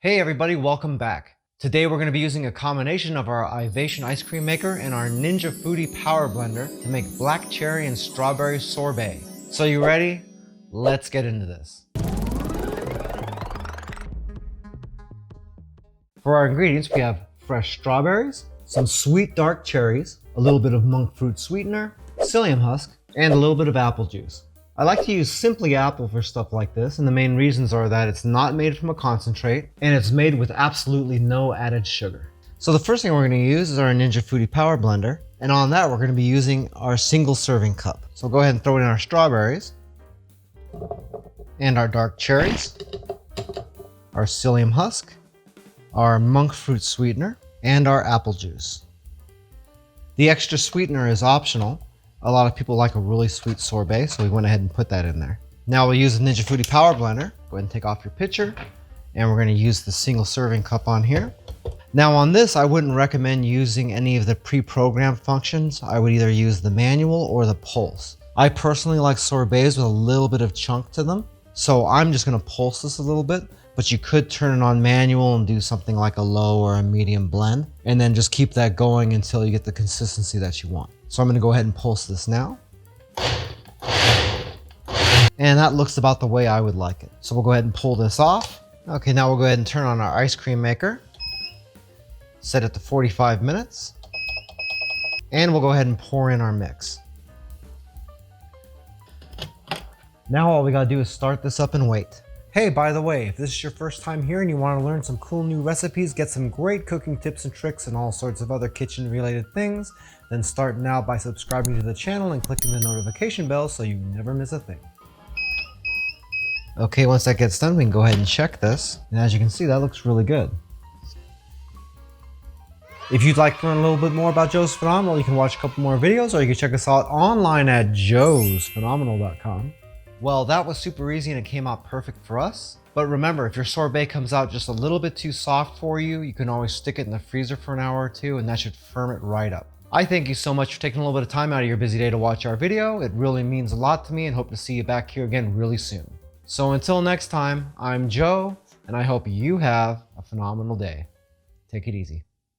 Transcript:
Hey everybody, welcome back. Today we're going to be using a combination of our Ivation ice cream maker and our Ninja Foodi Power Blender to make black cherry and strawberry sorbet. So you ready? Let's get into this. For our ingredients, we have fresh strawberries, some sweet dark cherries, a little bit of monk fruit sweetener, psyllium husk, and a little bit of apple juice. I like to use simply apple for stuff like this, and the main reasons are that it's not made from a concentrate, and it's made with absolutely no added sugar. So the first thing we're going to use is our Ninja Foodi Power Blender, and on that we're going to be using our single serving cup. So go ahead and throw in our strawberries, and our dark cherries, our psyllium husk, our monk fruit sweetener, and our apple juice. The extra sweetener is optional. A lot of people like a really sweet sorbet, so we went ahead and put that in there. Now we'll use the Ninja Foodi Power Blender. Go ahead and take off your pitcher, and we're going to use the single serving cup on here. Now on this, I wouldn't recommend using any of the pre-programmed functions. I would either use the manual or the pulse. I personally like sorbets with a little bit of chunk to them, so I'm just going to pulse this a little bit, but you could turn it on manual and do something like a low or a medium blend, and then just keep that going until you get the consistency that you want. So I'm going to go ahead and pulse this now. And that looks about the way I would like it. So we'll go ahead and pull this off. Okay, now we'll go ahead and turn on our ice cream maker. Set it to 45 minutes. And we'll go ahead and pour in our mix. Now all we gotta do is start this up and wait. Hey, by the way, if this is your first time here and you want to learn some cool new recipes, get some great cooking tips and tricks and all sorts of other kitchen related things, then start now by subscribing to the channel and clicking the notification bell so you never miss a thing. Okay, once that gets done, we can go ahead and check this. And as you can see, that looks really good. If you'd like to learn a little bit more about Joe's Phenomenal, you can watch a couple more videos, or you can check us out online at joesphenomenal.com. Well, that was super easy and it came out perfect for us. But remember, if your sorbet comes out just a little bit too soft for you, you can always stick it in the freezer for an hour or two and that should firm it right up. I thank you so much for taking a little bit of time out of your busy day to watch our video. It really means a lot to me and hope to see you back here again really soon. So until next time, I'm Joe and I hope you have a phenomenal day. Take it easy.